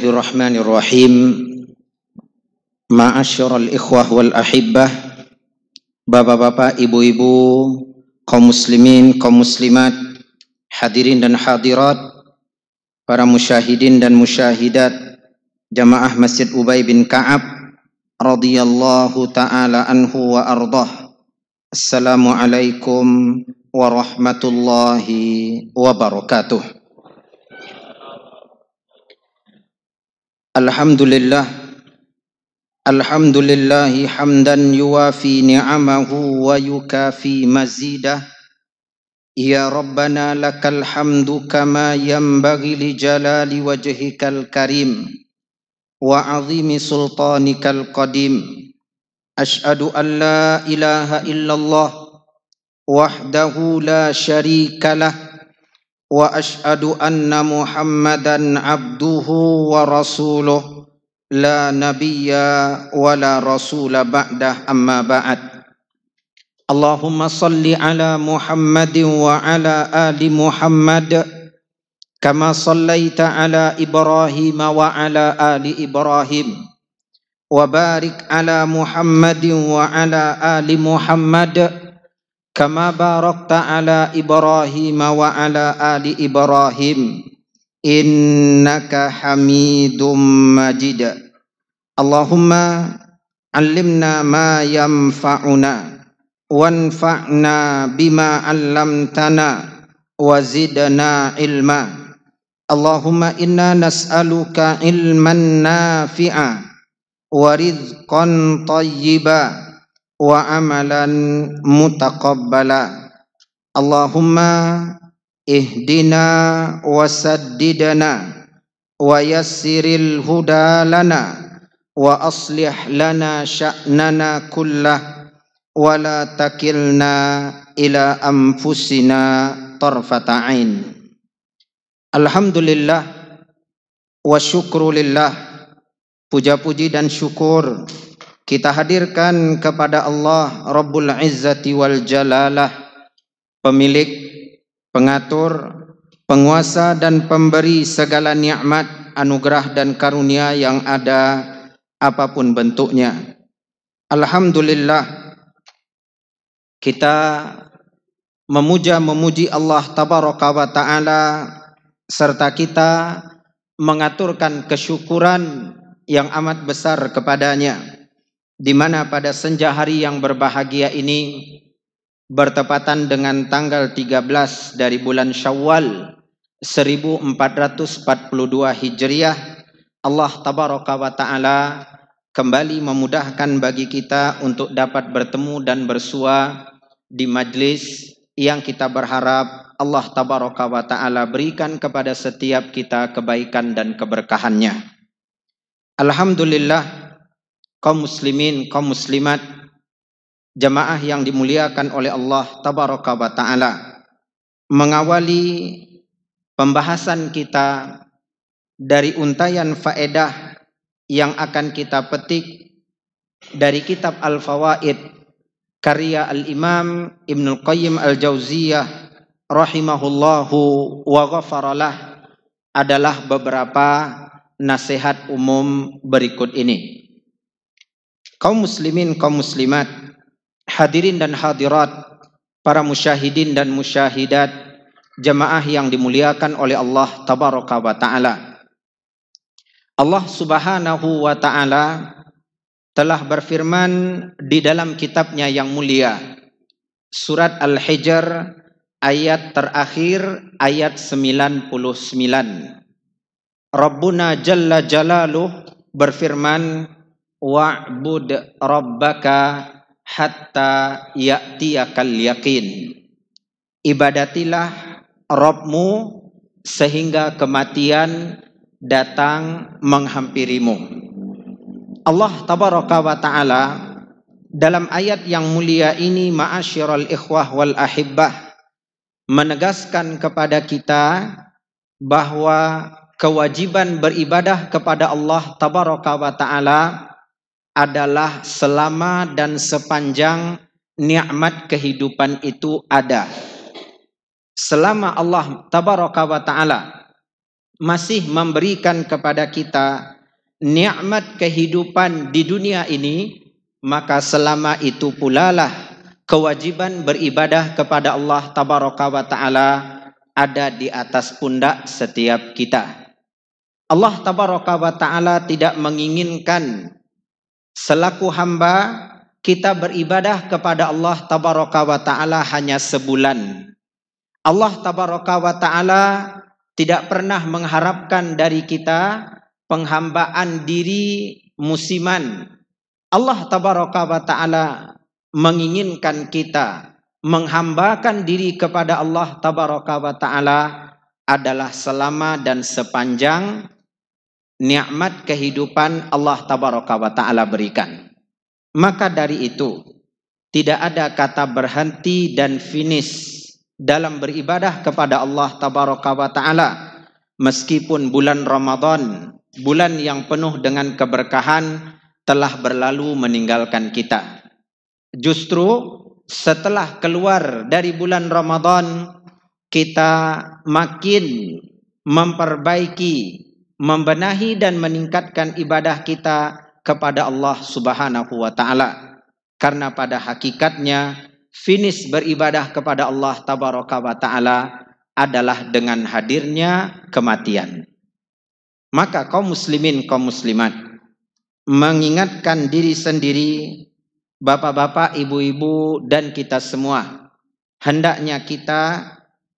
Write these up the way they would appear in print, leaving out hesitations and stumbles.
Bismillahirrahmanirrahim. Ma'asyiral ikhwah wal ahibbah, bapak-bapak, ibu-ibu, kaum muslimin, kaum muslimat, hadirin dan hadirat, para musyahidin dan musyahidat jamaah Masjid Ubay bin Ka'ab radhiyallahu ta'ala anhu wa ardah. Assalamualaikum warahmatullahi wabarakatuh. Alhamdulillahi hamdan yuwafi ni'amahu wa yukafi mazidah. Ya Rabbana lakal hamdu kama yanbaghi li jalali wajhikal karim wa azimi sultanikal qadim. Ashhadu an la ilaha illallah wahdahu la syarikalah wa ashhadu anna Muhammadan abduhu wa rasuluh la nabiyya wa la rasula ba'dah, amma ba'd. Allahumma salli ala Muhammadin wa ala ali Muhammad kama sallaita ala Ibrahim wa ala ali Ibrahim wa barik ala Muhammadin wa ala ali Muhammad kama barakta ala Ibrahim wa ala ali Ibrahim innaka hamidum majid. Allahumma allimna ma yanfa'una wanfa'na bima 'allamtana wa zidna ilma. Allahumma inna nas'aluka ilman nafi'a wa rizqan thayyiba wa amalan mutaqabbala. Allahumma ihdina wa saddidana wa yassiril huda lana wa aslih lana sya'nana kullah wa la takilna ila anfusina tarfata ain. Alhamdulillah wa syukrulillah, puja-puji dan syukur kita hadirkan kepada Allah Rabbul Izzati wal Jalalah, pemilik, pengatur, penguasa dan pemberi segala nikmat, anugerah dan karunia yang ada apapun bentuknya. Alhamdulillah, kita memuji Allah Tabaraka wa Ta'ala, serta kita mengaturkan kesyukuran yang amat besar kepadanya, di mana pada senja hari yang berbahagia ini bertepatan dengan tanggal 13 dari bulan Syawal 1442 Hijriah, Allah Tabaraka wa Ta'ala kembali memudahkan bagi kita untuk dapat bertemu dan bersua di majlis yang kita berharap Allah Tabaraka wa Ta'ala berikan kepada setiap kita kebaikan dan keberkahannya. Alhamdulillah, kaum muslimin, kaum muslimat, jamaah yang dimuliakan oleh Allah Tabaraka wa Ta'ala, mengawali pembahasan kita dari untayan faedah yang akan kita petik dari kitab Al-Fawaid karya Al-Imam Ibnul Qayyim Al-Jauziyah rahimahullahu wa ghafaralah, adalah beberapa nasihat umum berikut ini. Kaum muslimin, kaum muslimat, hadirin dan hadirat, para musyahidin dan musyahidat, jamaah yang dimuliakan oleh Allah Tabaraka wa Ta'ala. Allah Subhanahu wa Ta'ala telah berfirman di dalam kitabnya yang mulia, surat Al-Hijr ayat terakhir, ayat 99. Rabbuna Jalla Jalaluh berfirman, wa'bud rabbaka hatta ya'tiyakal yaqin. Ibadatilah Rabbmu sehingga kematian datang menghampirimu. Allah Tabaraka wa Ta'ala dalam ayat yang mulia ini, ma'asyiral ikhwah wal ahibbah, menegaskan kepada kita bahwa kewajiban beribadah kepada Allah Tabaraka wa Ta'ala adalah selama dan sepanjang nikmat kehidupan itu ada. Selama Allah Tabaraka wa Ta'ala masih memberikan kepada kita nikmat kehidupan di dunia ini, maka selama itu pula lah kewajiban beribadah kepada Allah Tabaraka wa Ta'ala ada di atas pundak setiap kita. Allah Tabaraka wa Ta'ala tidak menginginkan selaku hamba kita beribadah kepada Allah Tabaraka wa Ta'ala hanya sebulan. Allah Tabaraka wa Ta'ala tidak pernah mengharapkan dari kita penghambaan diri musiman. Allah Tabaraka wa Ta'ala menginginkan kita menghambakan diri kepada Allah Tabaraka wa Ta'ala adalah selama dan sepanjang nikmat kehidupan Allah Tabaraka wa Ta'ala berikan. Maka dari itu tidak ada kata berhenti dan finish dalam beribadah kepada Allah Tabaraka wa Ta'ala. Meskipun bulan Ramadan, bulan yang penuh dengan keberkahan, telah berlalu meninggalkan kita. Justru setelah keluar dari bulan Ramadan, kita makin memperbaiki, membenahi dan meningkatkan ibadah kita kepada Allah Subhanahu wa Ta'ala. Karena pada hakikatnya finish beribadah kepada Allah Tabaraka wa Ta'ala adalah dengan hadirnya kematian. Maka kaum muslimin, kaum muslimat, mengingatkan diri sendiri, bapak-bapak, ibu-ibu, dan kita semua, hendaknya kita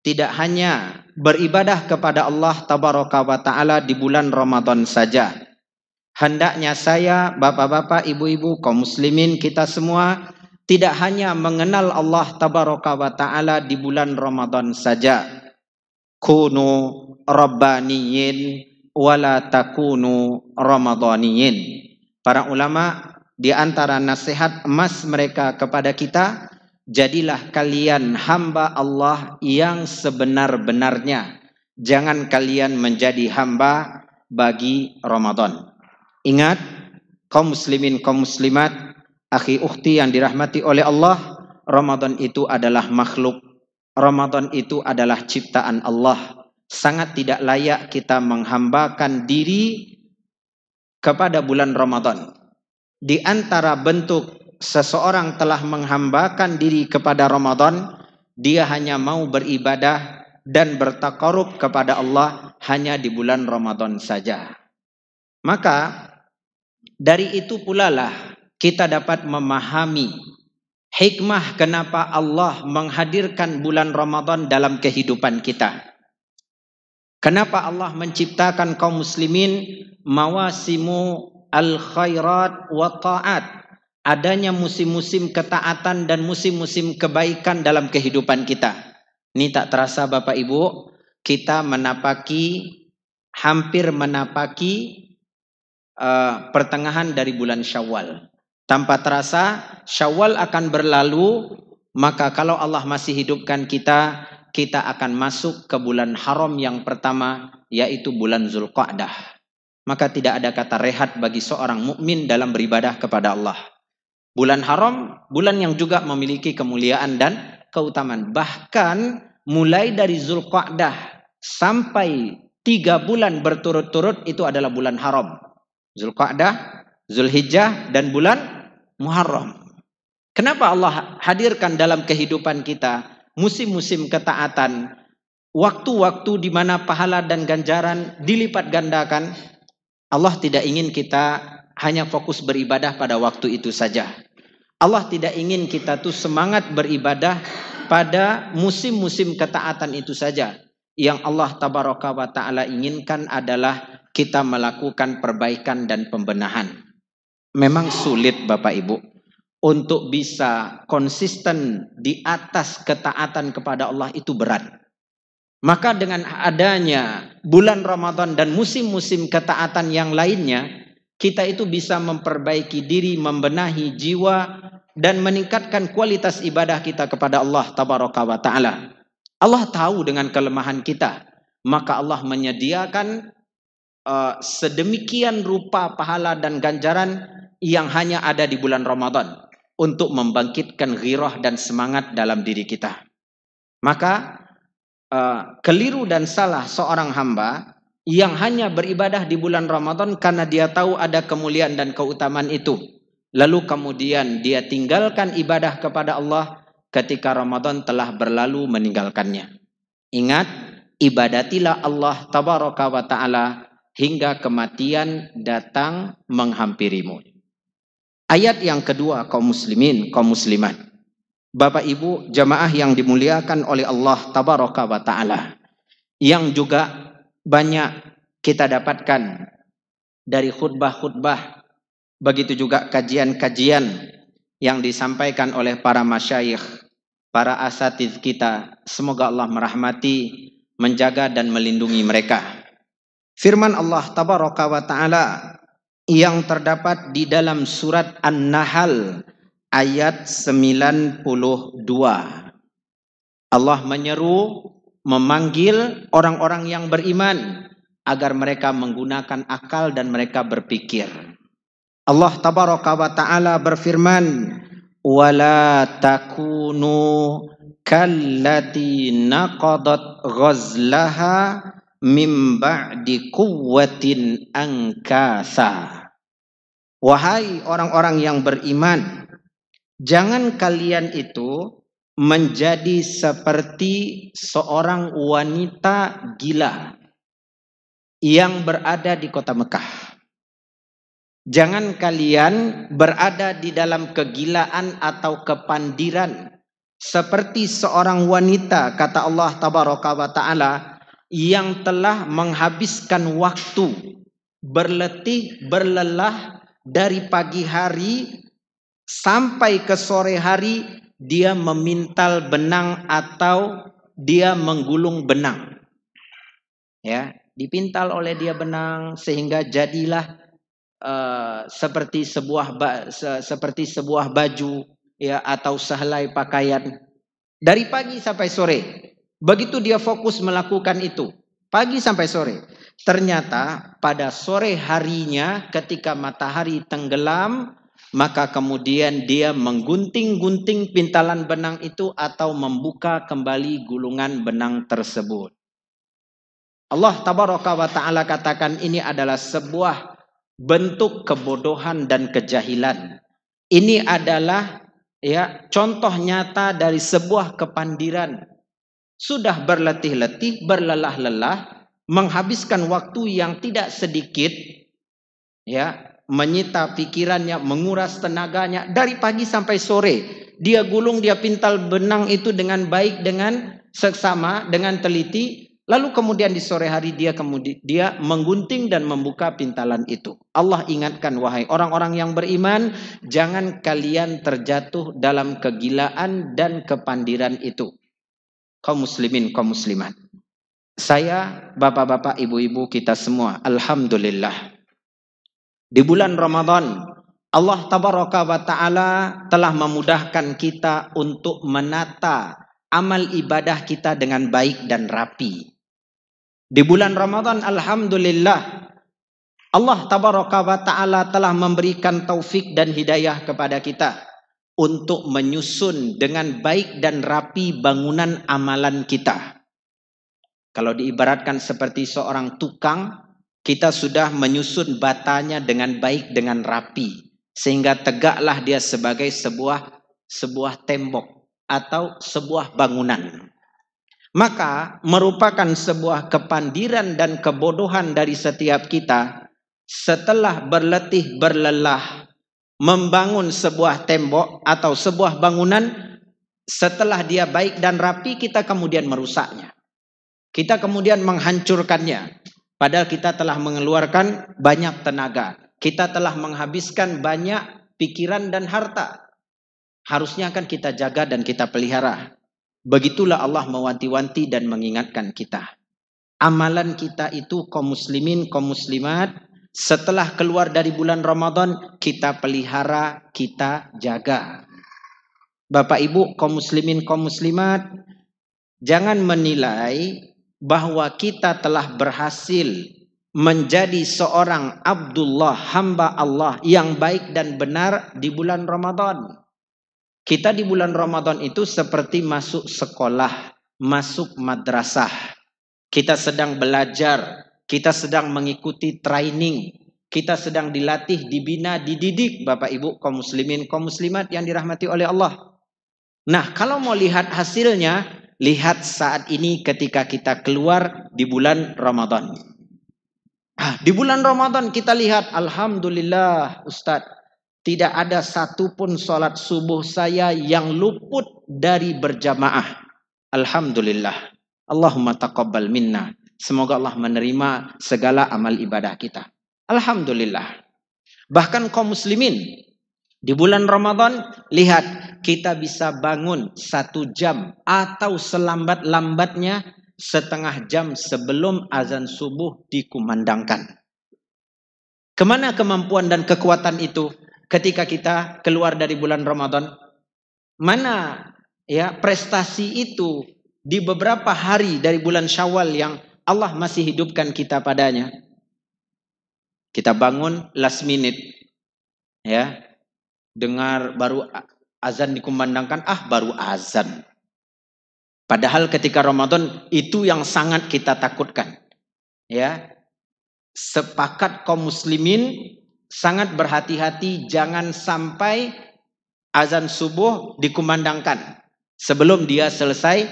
tidak hanya beribadah kepada Allah Tabaraka wa Ta'ala di bulan Ramadan saja. Hendaknya saya, bapak-bapak, ibu-ibu, kaum muslimin, kita semua tidak hanya mengenal Allah Tabaraka wa Ta'ala di bulan Ramadan saja. Kunu rabbaniyin wala takunu ramadaniyin. Para ulama di antara nasihat emas mereka kepada kita, jadilah kalian hamba Allah yang sebenar-benarnya. Jangan kalian menjadi hamba bagi Ramadan. Ingat, kaum muslimin, kaum muslimat, akhi ukhti yang dirahmati oleh Allah, Ramadan itu adalah makhluk. Ramadan itu adalah ciptaan Allah. Sangat tidak layak kita menghambakan diri kepada bulan Ramadan. Di antara bentuk seseorang telah menghambakan diri kepada Ramadan, dia hanya mau beribadah dan bertakarub kepada Allah hanya di bulan Ramadan saja. Maka dari itu pula lah kita dapat memahami hikmah kenapa Allah menghadirkan bulan Ramadan dalam kehidupan kita. Kenapa Allah menciptakan kaum muslimin mawasimu al-khairat wa ta'at, adanya musim-musim ketaatan dan musim-musim kebaikan dalam kehidupan kita. Ini tak terasa Bapak Ibu, kita hampir menapaki pertengahan dari bulan Syawal. Tanpa terasa Syawal akan berlalu, maka kalau Allah masih hidupkan kita akan masuk ke bulan haram yang pertama, yaitu bulan Zulqa'dah. Maka tidak ada kata rehat bagi seorang mukmin dalam beribadah kepada Allah. Bulan haram, bulan yang juga memiliki kemuliaan dan keutamaan. Bahkan mulai dari Zulqa'dah sampai 3 bulan berturut-turut itu adalah bulan haram. Zulqa'dah, Zulhijjah, dan bulan Muharram. Kenapa Allah hadirkan dalam kehidupan kita musim-musim ketaatan, waktu-waktu di mana pahala dan ganjaran dilipat gandakan? Allah tidak ingin kita hanya fokus beribadah pada waktu itu saja. Allah tidak ingin kita tuh semangat beribadah pada musim-musim ketaatan itu saja. Yang Allah Tabaraka wa Ta'ala inginkan adalah kita melakukan perbaikan dan pembenahan. Memang sulit Bapak Ibu untuk bisa konsisten di atas ketaatan kepada Allah, itu berat. Maka dengan adanya bulan Ramadan dan musim-musim ketaatan yang lainnya, kita itu bisa memperbaiki diri, membenahi jiwa, dan meningkatkan kualitas ibadah kita kepada Allah Tabaraka wa Ta'ala. Allah tahu dengan kelemahan kita, maka Allah menyediakan sedemikian rupa pahala dan ganjaran yang hanya ada di bulan Ramadan untuk membangkitkan ghirah dan semangat dalam diri kita. Maka keliru dan salah seorang hamba yang hanya beribadah di bulan Ramadan karena dia tahu ada kemuliaan dan keutamaan itu. Lalu kemudian dia tinggalkan ibadah kepada Allah ketika Ramadan telah berlalu meninggalkannya. Ingat, ibadatilah Allah tabaraka wa ta'ala hingga kematian datang menghampirimu. Ayat yang kedua, kaum muslimin, kaum muslimat. Bapak Ibu jamaah yang dimuliakan oleh Allah tabaraka wa ta'ala, yang juga banyak kita dapatkan dari khutbah-khutbah, begitu juga kajian-kajian yang disampaikan oleh para masyayikh, para asatiz kita. Semoga Allah merahmati, menjaga dan melindungi mereka. Firman Allah tabaraka wa ta'ala yang terdapat di dalam surat An-Nahl ayat 92. Allah menyeru, memanggil orang-orang yang beriman agar mereka menggunakan akal dan mereka berpikir. Allah tabaraka wa ta'ala berfirman, wala takunu kallati naqadat ghazlaha mim ba'di quwwatin ankasa. Wahai orang-orang yang beriman, jangan kalian itu menjadi seperti seorang wanita gila yang berada di kota Mekah. Jangan kalian berada di dalam kegilaan atau kepandiran seperti seorang wanita, kata Allah tabaraka wa ta'ala, yang telah menghabiskan waktu berletih berlelah dari pagi hari sampai ke sore hari, dia memintal benang atau dia menggulung benang. Ya, dipintal oleh dia benang sehingga jadilah seperti sebuah baju, ya, atau sehelai pakaian dari pagi sampai sore. Begitu dia fokus melakukan itu pagi sampai sore, ternyata pada sore harinya ketika matahari tenggelam, maka kemudian dia menggunting-gunting pintalan benang itu atau membuka kembali gulungan benang tersebut. Allah tabaraka wa ta'ala katakan ini adalah sebuah bentuk kebodohan dan kejahilan. Ini adalah, ya, contoh nyata dari sebuah kepandiran. Sudah berletih-letih, berlelah-lelah, menghabiskan waktu yang tidak sedikit, ya, menyita pikirannya, menguras tenaganya dari pagi sampai sore. Dia gulung, dia pintal benang itu dengan baik, dengan seksama, dengan teliti. Lalu kemudian di sore hari dia menggunting dan membuka pintalan itu. Allah ingatkan, wahai orang-orang yang beriman, jangan kalian terjatuh dalam kegilaan dan kepandiran itu. Kaum muslimin, kaum muslimat. Saya, bapak-bapak, ibu-ibu kita semua, alhamdulillah, di bulan Ramadan Allah tabaraka wa ta'ala telah memudahkan kita untuk menata amal ibadah kita dengan baik dan rapi. Di bulan Ramadan alhamdulillah Allah tabaraka wa ta'ala telah memberikan taufik dan hidayah kepada kita untuk menyusun dengan baik dan rapi bangunan amalan kita. Kalau diibaratkan seperti seorang tukang, kita sudah menyusun batanya dengan baik, dengan rapi, sehingga tegaklah dia sebagai sebuah tembok atau sebuah bangunan. Maka merupakan sebuah kepandiran dan kebodohan dari setiap kita setelah berletih berlelah membangun sebuah tembok atau sebuah bangunan, setelah dia baik dan rapi kita kemudian merusaknya. Kita kemudian menghancurkannya. Padahal kita telah mengeluarkan banyak tenaga. Kita telah menghabiskan banyak pikiran dan harta. Harusnya kan kita jaga dan kita pelihara. Begitulah Allah mewanti-wanti dan mengingatkan kita. Amalan kita itu kaum muslimin, kaum muslimat, setelah keluar dari bulan Ramadan, kita pelihara, kita jaga. Bapak Ibu, kaum muslimin, kaum muslimat, jangan menilai bahwa kita telah berhasil menjadi seorang Abdullah, hamba Allah yang baik dan benar di bulan Ramadan. Kita di bulan Ramadan itu seperti masuk sekolah, masuk madrasah. Kita sedang belajar kita sedang mengikuti training, kita sedang dilatih, dibina, dididik Bapak Ibu kaum muslimin, kaum muslimat yang dirahmati oleh Allah. Nah, kalau mau lihat hasilnya, lihat saat ini ketika kita keluar di bulan Ramadan. Di bulan Ramadan kita lihat, alhamdulillah Ustadz, tidak ada satupun sholat subuh saya yang luput dari berjamaah. Alhamdulillah. Allahumma taqabbal minna. Semoga Allah menerima segala amal ibadah kita. Alhamdulillah. Bahkan kaum muslimin, di bulan Ramadan, lihat, kita bisa bangun 1 jam atau selambat-lambatnya setengah jam sebelum azan subuh dikumandangkan. Kemana kemampuan dan kekuatan itu ketika kita keluar dari bulan Ramadan? Mana ya prestasi itu di beberapa hari dari bulan Syawal yang Allah masih hidupkan kita padanya? Kita bangun last minute, ya, dengar baru azan dikumandangkan, baru azan. Padahal ketika Ramadan itu yang sangat kita takutkan. Ya. Sepakat kaum muslimin sangat berhati-hati jangan sampai azan subuh dikumandangkan sebelum dia selesai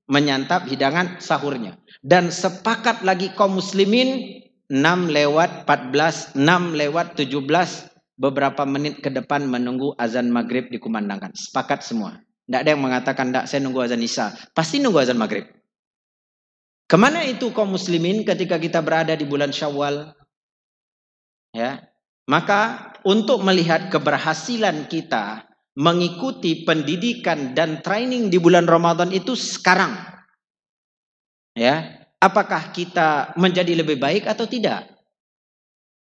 menyantap hidangan sahurnya. Dan sepakat lagi kaum muslimin 6:14, 6:17 beberapa menit ke depan menunggu azan maghrib dikumandangkan. Sepakat semua. Tidak ada yang mengatakan, tidak, saya nunggu azan isya. Pasti nunggu azan maghrib. Kemana itu kaum muslimin ketika kita berada di bulan Syawal? Ya, maka untuk melihat keberhasilan kita mengikuti pendidikan dan training di bulan Ramadan itu sekarang. Ya, apakah kita menjadi lebih baik atau tidak?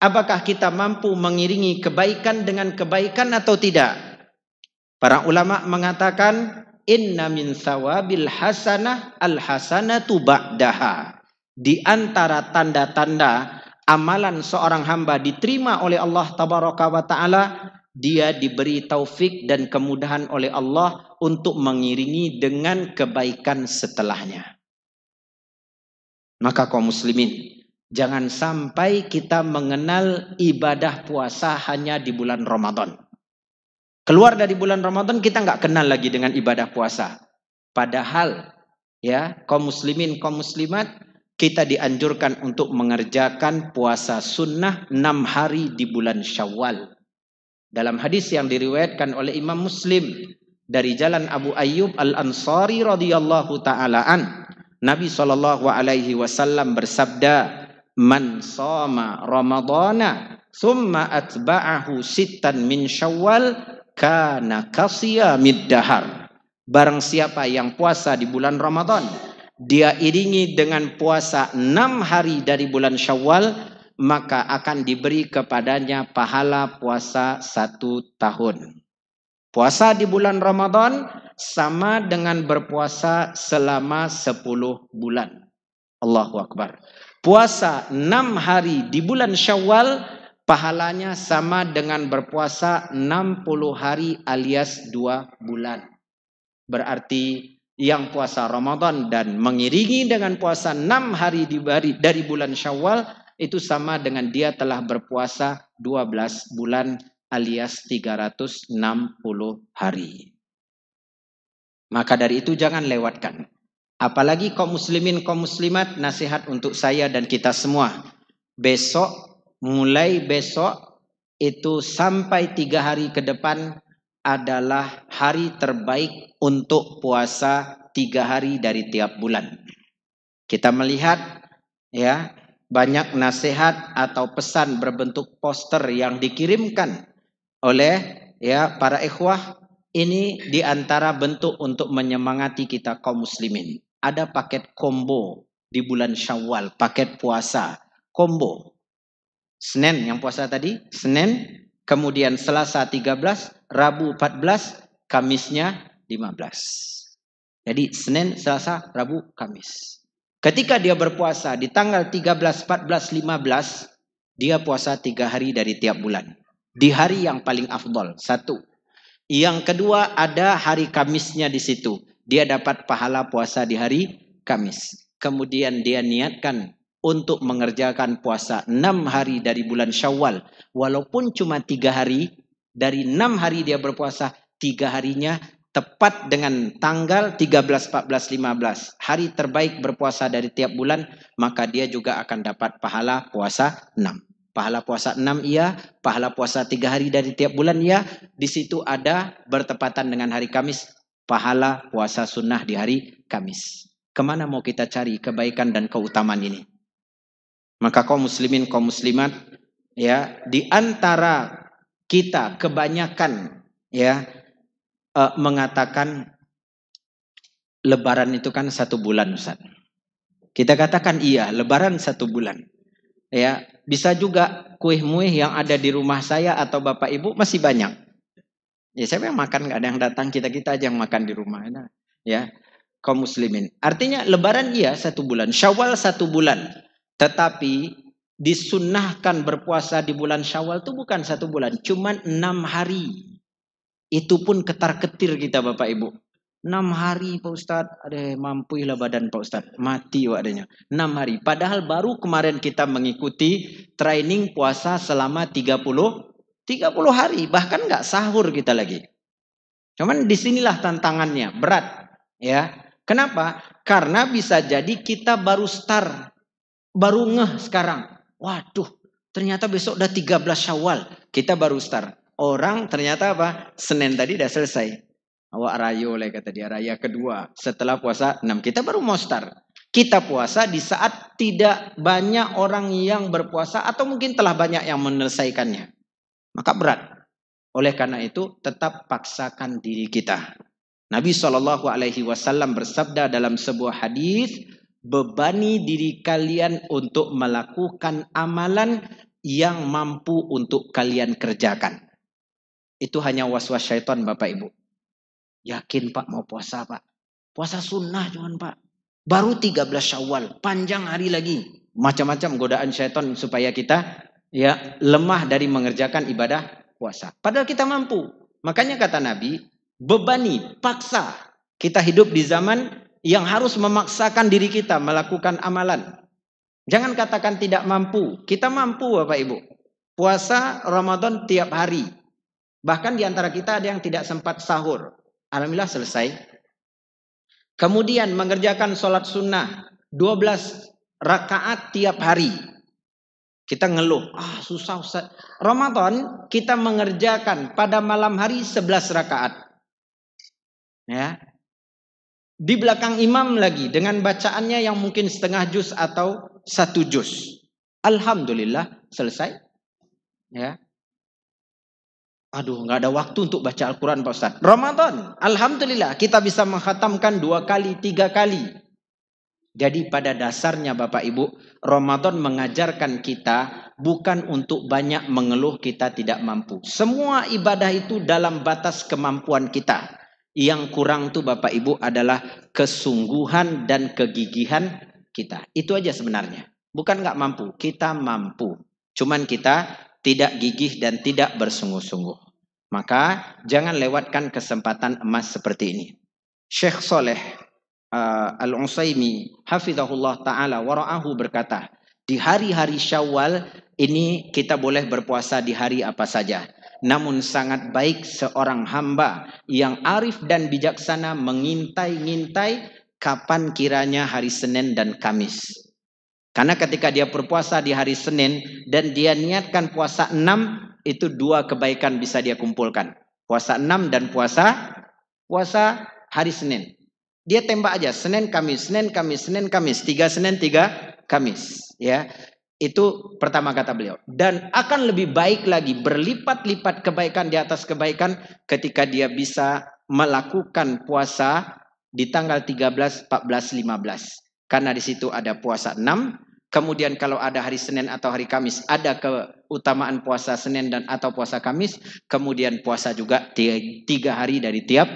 Apakah kita mampu mengiringi kebaikan dengan kebaikan atau tidak? Para ulama mengatakan, inna min thawabil hasanah al-hasanatu ba'daha. Di antara tanda-tanda amalan seorang hamba diterima oleh Allah tabaraka wa ta'ala, dia diberi taufik dan kemudahan oleh Allah untuk mengiringi dengan kebaikan setelahnya. Maka kaum muslimin, jangan sampai kita mengenal ibadah puasa hanya di bulan Ramadan. Keluar dari bulan Ramadan kita nggak kenal lagi dengan ibadah puasa. Padahal ya kaum muslimin, kaum muslimat, kita dianjurkan untuk mengerjakan puasa sunnah 6 hari di bulan Syawal. Dalam hadis yang diriwayatkan oleh Imam Muslim dari jalan Abu Ayyub Al-Ansari radhiyallahu taala an, Nabi SAW bersabda, man shoma Ramadana thumma atba'ahu sittan min Syawal kana kasiyamid dahar. Barang siapa yang puasa di bulan Ramadan, dia iringi dengan puasa 6 hari dari bulan Syawal, maka akan diberi kepadanya pahala puasa 1 tahun. Puasa di bulan Ramadan sama dengan berpuasa selama 10 bulan. Allahu Akbar. Puasa 6 hari di bulan Syawal, pahalanya sama dengan berpuasa 60 hari alias 2 bulan. Berarti yang puasa Ramadan dan mengiringi dengan puasa 6 hari dari bulan Syawal, itu sama dengan dia telah berpuasa 12 bulan alias 360 hari. Maka dari itu jangan lewatkan. Apalagi kaum muslimin, kaum muslimat, nasihat untuk saya dan kita semua. Mulai besok itu sampai 3 hari ke depan adalah hari terbaik untuk puasa 3 hari dari tiap bulan. Kita melihat ya banyak nasihat atau pesan berbentuk poster yang dikirimkan oleh ya para ikhwah. Ini diantara bentuk untuk menyemangati kita kaum muslimin. Ada paket combo di bulan Syawal, paket puasa combo. Senin yang puasa tadi, Senin, kemudian Selasa 13, Rabu 14, Kamisnya 15. Jadi Senin, Selasa, Rabu, Kamis. Ketika dia berpuasa di tanggal 13, 14, 15, dia puasa 3 hari dari tiap bulan. Di hari yang paling afdol, 1. Yang kedua, ada hari Kamisnya di situ. Dia dapat pahala puasa di hari Kamis. Kemudian dia niatkan untuk mengerjakan puasa 6 hari dari bulan Syawal. Walaupun cuma 3 hari, dari 6 hari dia berpuasa, 3 harinya tepat dengan tanggal 13, 14, 15. Hari terbaik berpuasa dari tiap bulan, maka dia juga akan dapat pahala puasa 6. Pahala puasa 6 iya, pahala puasa 3 hari dari tiap bulan iya. Di situ ada bertepatan dengan hari Kamis, pahala puasa sunnah di hari Kamis. Kemana mau kita cari kebaikan dan keutamaan ini? Maka kaum muslimin, kaum muslimat, ya, di antara kita kebanyakan ya mengatakan Lebaran itu kan 1 bulan, Ustaz. Kita katakan iya, Lebaran 1 bulan. Ya, bisa juga kuih-muih yang ada di rumah saya atau bapak ibu masih banyak. Ya, siapa yang makan, nggak ada yang datang, kita aja yang makan di rumah. Ya, kaum muslimin. Artinya Lebaran iya 1 bulan, Syawal 1 bulan. Tetapi disunnahkan berpuasa di bulan Syawal itu bukan 1 bulan, cuma 6 hari. Itu pun ketar-ketir kita bapak ibu. 6 hari Pak Ustadz, mampuilah badan Pak Ustadz, mati wadahnya. 6 hari, padahal baru kemarin kita mengikuti training puasa selama 30 hari, bahkan nggak sahur kita lagi. Cuman disinilah tantangannya, berat. Ya, kenapa? Karena bisa jadi kita baru start, baru ngeh sekarang. Waduh, ternyata besok udah 13 Syawal, kita baru start. Orang ternyata apa? Senin tadi udah selesai. Awak rayo lah kata dia, raya kedua setelah puasa 6. Kita baru mau start. Kita puasa di saat tidak banyak orang yang berpuasa atau mungkin telah banyak yang menyelesaikannya. Maka berat. Oleh karena itu tetap paksakan diri kita. Nabi SAW bersabda dalam sebuah hadis, bebani diri kalian untuk melakukan amalan yang mampu untuk kalian kerjakan. Itu hanya waswas syaitan Bapak Ibu. Yakin Pak mau puasa Pak? Puasa sunnah cuman Pak. Baru 13 Syawal, panjang hari lagi. Macam-macam godaan syaitan supaya kita ya lemah dari mengerjakan ibadah puasa. Padahal kita mampu. Makanya kata Nabi, bebani, paksa. Kita hidup di zaman yang harus memaksakan diri kita melakukan amalan. Jangan katakan tidak mampu. Kita mampu Bapak Ibu. Puasa Ramadan tiap hari. Bahkan di antara kita ada yang tidak sempat sahur. Alhamdulillah selesai. Kemudian mengerjakan sholat sunnah 12 rakaat tiap hari. Kita ngeluh, susah Ustaz. Ramadan kita mengerjakan pada malam hari 11 rakaat. Ya. Di belakang imam lagi dengan bacaannya yang mungkin setengah juz atau 1 juz. Alhamdulillah selesai. Ya. Aduh, nggak ada waktu untuk baca Al-Quran Pak Ustaz. Ramadan, alhamdulillah kita bisa menghatamkan 2 kali, 3 kali. Jadi pada dasarnya Bapak Ibu, Ramadan mengajarkan kita bukan untuk banyak mengeluh kita tidak mampu. Semua ibadah itu dalam batas kemampuan kita. Yang kurang tuh Bapak Ibu adalah kesungguhan dan kegigihan kita. Itu aja sebenarnya. Bukan nggak mampu, kita mampu. Cuman kita tidak gigih dan tidak bersungguh-sungguh. Maka jangan lewatkan kesempatan emas seperti ini. Syekh Saleh Al-Utsaimin hafizahullah ta'ala wara'ahu berkata, di hari-hari Syawal ini kita boleh berpuasa di hari apa saja. Namun sangat baik seorang hamba yang arif dan bijaksana mengintai-ngintai kapan kiranya hari Senin dan Kamis. Karena ketika dia berpuasa di hari Senin dan dia niatkan puasa 6, itu 2 kebaikan bisa dia kumpulkan. Puasa 6 dan puasa hari Senin. Dia tembak aja Senin, Kamis, Senin, Kamis, Senin, Kamis. 3 Senin, 3 Kamis. Ya, itu pertama kata beliau. Dan akan lebih baik lagi, berlipat-lipat kebaikan di atas kebaikan ketika dia bisa melakukan puasa di tanggal 13, 14, 15. Karena di situ ada puasa 6. Kemudian kalau ada hari Senin atau hari Kamis, ada keutamaan puasa Senin dan atau puasa Kamis. Kemudian puasa juga 3 hari dari tiap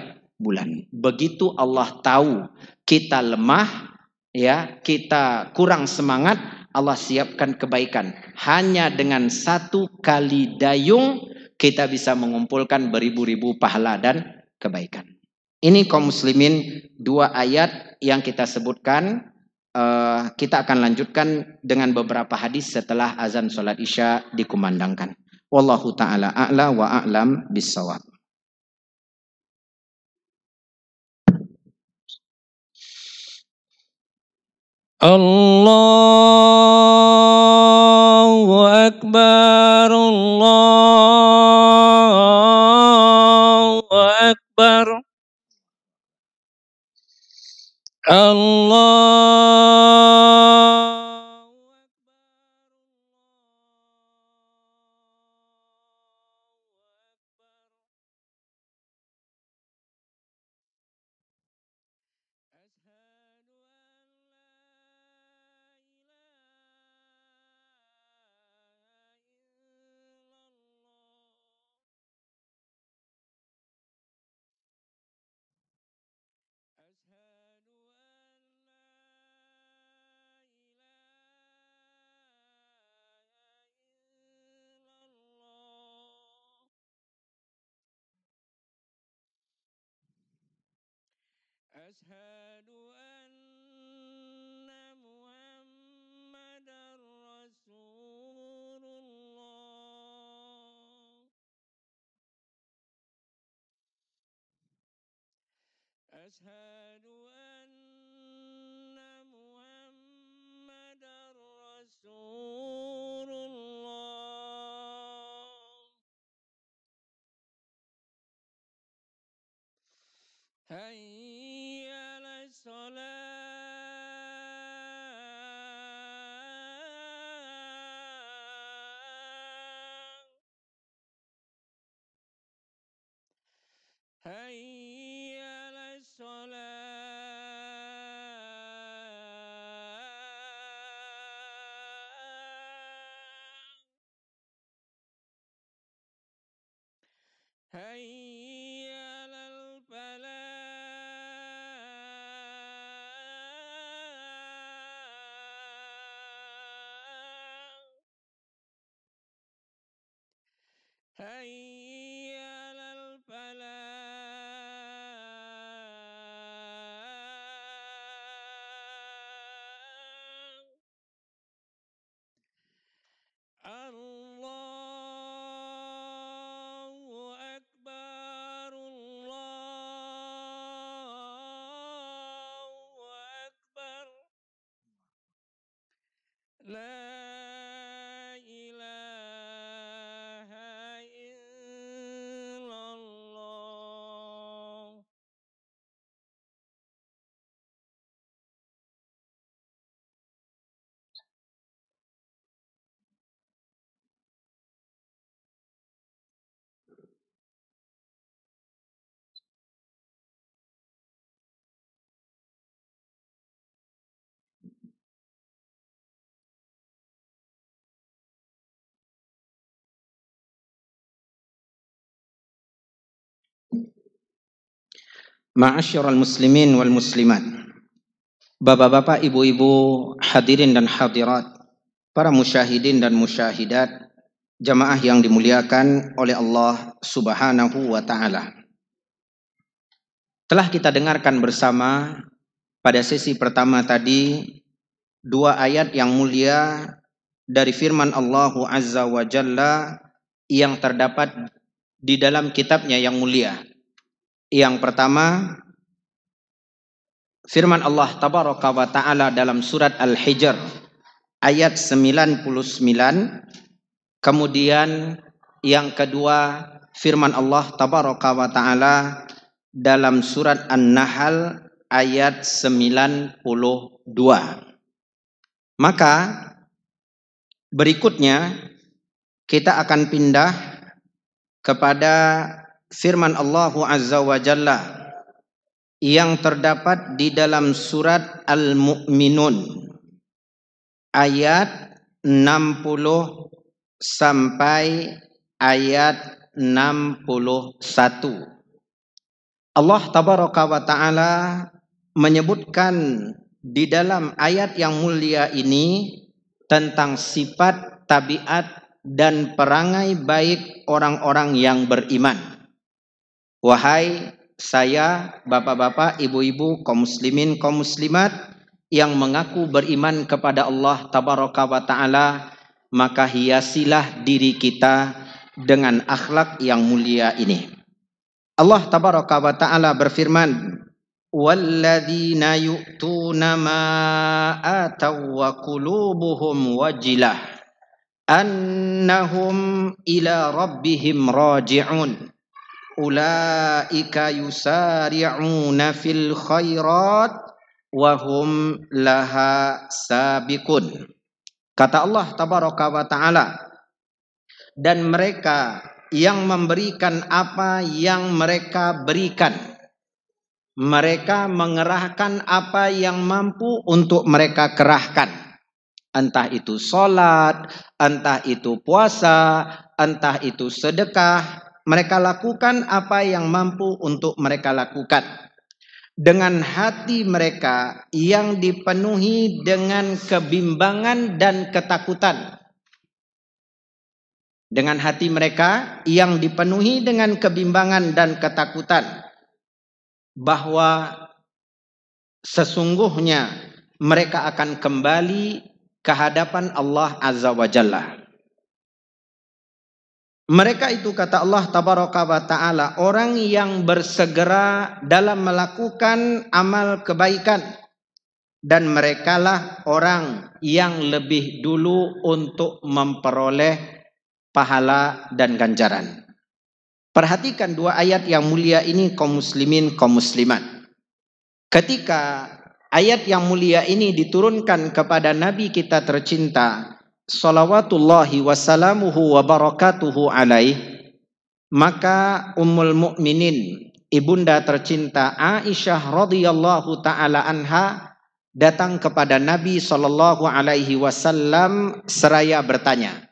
bulan. Begitu Allah tahu kita lemah, ya, kita kurang semangat, Allah siapkan kebaikan. Hanya dengan 1 kali dayung kita bisa mengumpulkan beribu-ribu pahala dan kebaikan. Ini kaum muslimin 2 ayat yang kita sebutkan kita akan lanjutkan dengan beberapa hadis setelah azan sholat isya dikumandangkan. Wallahu ta'ala a'la wa a'lam bissawab. Allahu Akbar, Allahu Akbar, Ashhadu anna Muhammadar Rasulullah. Ashhadu anna Muhammadar Rasulullah. Hayya 'alas shalah. Hayya 'alas shalah. Hayya 'alal falah. Hayya 'alal falah. Allahu Akbar, Allahu Akbar. La ilaha illallah. Ma'asyiral muslimin wal muslimat, bapak-bapak, ibu-ibu, hadirin dan hadirat, para musyahidin dan musyahidat, jamaah yang dimuliakan oleh Allah Subhanahu wa ta'ala. Telah kita dengarkan bersama pada sesi pertama tadi dua ayat yang mulia dari firman Allah Azza wa Jalla yang terdapat di dalam kitabnya yang mulia. Yang pertama, firman Allah Tabaraka wa Ta'ala dalam surat Al-Hijr ayat 99. Kemudian yang kedua, firman Allah Tabaraka wa Ta'ala dalam surat An-Nahl ayat 92. Maka berikutnya kita akan pindah kepada firman Allah Azza wa Jalla yang terdapat di dalam surat Al-Mu'minun ayat 60 sampai ayat 61. Allah Tabaraka wa Ta'ala menyebutkan di dalam ayat yang mulia ini tentang sifat, tabiat, dan perangai baik orang-orang yang beriman. Wahai saya, bapak-bapak, ibu-ibu, kaum muslimin, kaum muslimat, yang mengaku beriman kepada Allah Tabaraka wa Ta'ala, maka hiasilah diri kita dengan akhlak yang mulia ini. Allah Tabaraka wa Ta'ala berfirman, walladzina yu'tuna ma ataw wa qulubuhum wajilah annahum ila rabbihim raji'un ulaika yusari'una fil khairat wa hum laha sabiqun. Kata Allah Tabaraka wa Ta'ala, dan mereka yang memberikan apa yang mereka berikan, mereka mengerahkan apa yang mampu untuk mereka kerahkan, entah itu sholat, entah itu puasa, entah itu sedekah. Mereka lakukan apa yang mampu untuk mereka lakukan dengan hati mereka yang dipenuhi dengan kebimbangan dan ketakutan. Dengan hati mereka yang dipenuhi dengan kebimbangan dan ketakutan, bahwa sesungguhnya mereka akan kembali ke hadapan Allah Azza wa Jalla. Mereka itu, kata Allah Tabaraka wa Ta'ala, orang yang bersegera dalam melakukan amal kebaikan, dan merekalah orang yang lebih dulu untuk memperoleh pahala dan ganjaran. Perhatikan dua ayat yang mulia ini, kaum muslimin, kaum muslimat. Ketika ayat yang mulia ini diturunkan kepada Nabi kita tercinta, salawatullahi wassalamuhu wa barakatuhu alaih, maka Ummul Mukminin, ibunda tercinta Aisyah radhiyallahu taala anha, datang kepada Nabi sallallahu alaihi wasallam seraya bertanya,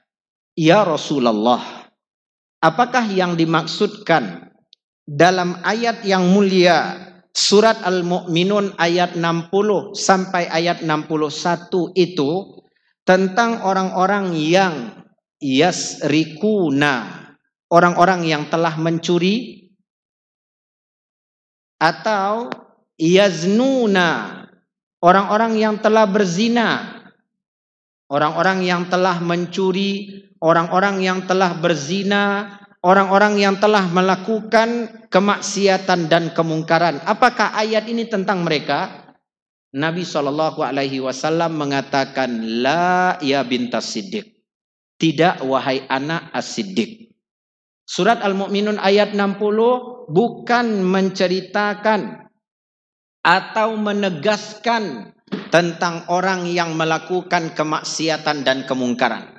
"Ya Rasulullah, apakah yang dimaksudkan dalam ayat yang mulia surat Al-Mu'minun ayat 60 sampai ayat 61 itu tentang orang-orang yang yasrikuna, orang-orang yang telah mencuri, atau yaznuna, orang-orang yang telah berzina, orang-orang yang telah mencuri, orang-orang yang telah berzina, orang-orang yang telah melakukan kemaksiatan dan kemungkaran. Apakah ayat ini tentang mereka?" Nabi SAW mengatakan, "La ya bintas Siddiq." Tidak, wahai anak As-Siddiq. Surat Al-Mu'minun ayat 60 bukan menceritakan atau menegaskan tentang orang yang melakukan kemaksiatan dan kemungkaran.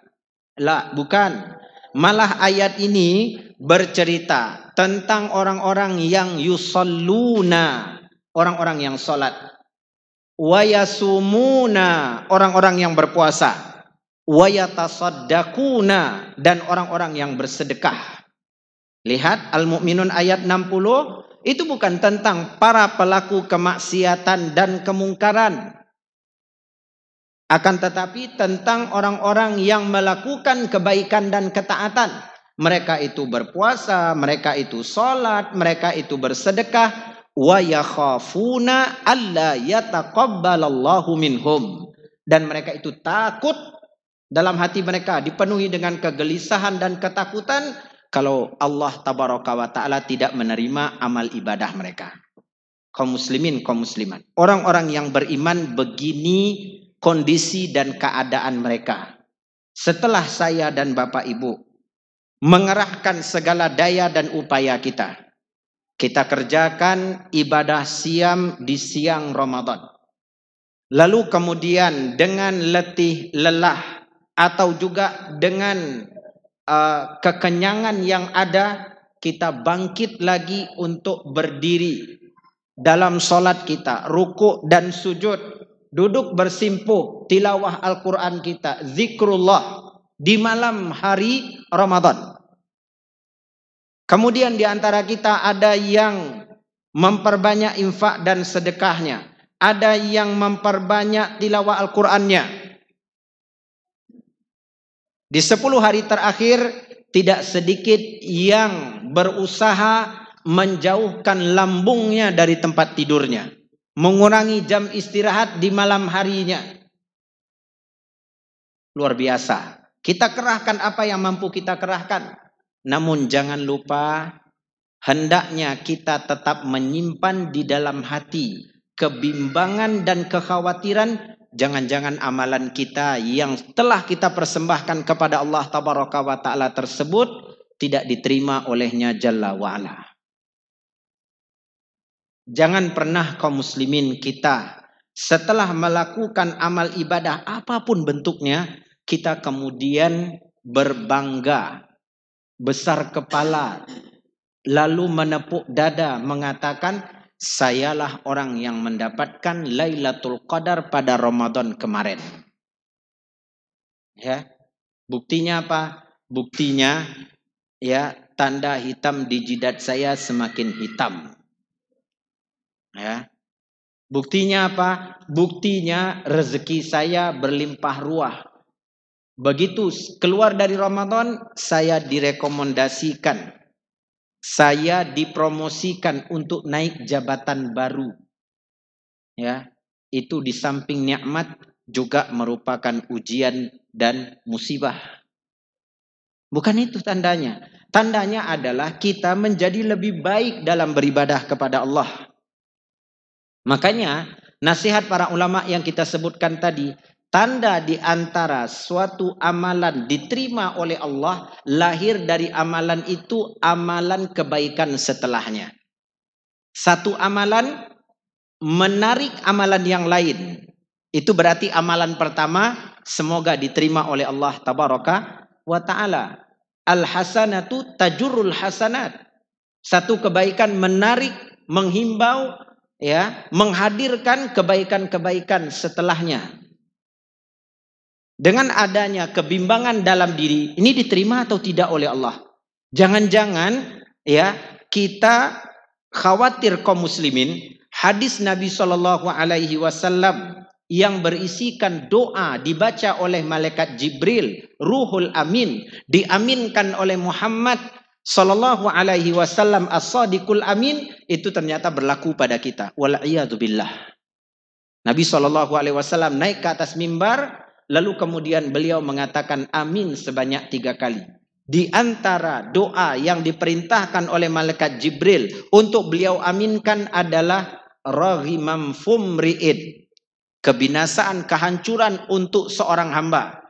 La, bukan. Malah ayat ini bercerita tentang orang-orang yang yusalluna, orang-orang yang sholat, wa yasumuna, orang-orang yang berpuasa, wa yatasaddaquna, dan orang-orang yang bersedekah. Lihat Al-Mu'minun ayat 60, itu bukan tentang para pelaku kemaksiatan dan kemungkaran, akan tetapi tentang orang-orang yang melakukan kebaikan dan ketaatan. Mereka itu berpuasa, mereka itu sholat, mereka itu bersedekah. Wa yakhafuna alla yataqabbalallahu minhum. Dan mereka itu takut, dalam hati mereka dipenuhi dengan kegelisahan dan ketakutan kalau Allah Tabaraka wa Ta'ala tidak menerima amal ibadah mereka. Kaum muslimin, kaum muslimat, orang-orang yang beriman begini kondisi dan keadaan mereka. Setelah saya dan Bapak Ibu mengerahkan segala daya dan upaya kita kerjakan ibadah siam di siang Ramadan, lalu kemudian dengan letih lelah atau juga dengan kekenyangan yang ada, kita bangkit lagi untuk berdiri dalam sholat kita, rukuk dan sujud, duduk bersimpuh, tilawah Al-Quran kita, zikrullah di malam hari Ramadan. Kemudian di antara kita ada yang memperbanyak infak dan sedekahnya, ada yang memperbanyak tilawah Al-Qurannya. Di 10 hari terakhir tidak sedikit yang berusaha menjauhkan lambungnya dari tempat tidurnya. mengurangi jam istirahat di malam harinya. Luar biasa. Kita kerahkan apa yang mampu kita kerahkan. Namun jangan lupa, hendaknya kita tetap menyimpan di dalam hati kebimbangan dan kekhawatiran. Jangan-jangan amalan kita yang telah kita persembahkan kepada Allah Tabaraka wa Ta'ala tersebut tidak diterima olehnya Jalla wa'ala. Jangan pernah kaum muslimin kita setelah melakukan amal ibadah apapun bentuknya, kita kemudian berbangga, besar kepala, lalu menepuk dada mengatakan, sayalah orang yang mendapatkan Lailatul Qadar pada Ramadan kemarin. Ya, buktinya apa? Buktinya ya, tanda hitam di jidat saya semakin hitam. Ya. Buktinya apa? Buktinya rezeki saya berlimpah ruah. Begitu keluar dari Ramadan, saya direkomendasikan, saya dipromosikan untuk naik jabatan baru. Ya, itu di samping nikmat juga merupakan ujian dan musibah. Bukan itu tandanya. Tandanya adalah kita menjadi lebih baik dalam beribadah kepada Allah. Makanya nasihat para ulama yang kita sebutkan tadi, tanda di antara suatu amalan diterima oleh Allah, lahir dari amalan itu amalan kebaikan setelahnya. Satu amalan menarik amalan yang lain. Itu berarti amalan pertama semoga diterima oleh Allah Tabaraka wa Ta'ala. Al-hasanatu tajurul hasanat. Satu kebaikan menarik, menghimbau, ya, menghadirkan kebaikan-kebaikan setelahnya. Dengan adanya kebimbangan dalam diri, ini diterima atau tidak oleh Allah? Jangan-jangan ya kita khawatir kaum muslimin, hadis Nabi SAW yang berisikan doa dibaca oleh malaikat Jibril, Ruhul Amin, diaminkan oleh Muhammad sallallahu alaihi wasallam as-sadiqul amin, itu ternyata berlaku pada kita. Wal'iyadzubillah. Nabi sallallahu alaihi wasallam naik ke atas mimbar, lalu kemudian beliau mengatakan amin sebanyak 3 kali. Di antara doa yang diperintahkan oleh malaikat Jibril untuk beliau aminkan adalah raghimam fumri'id, kebinasaan, kehancuran untuk seorang hamba.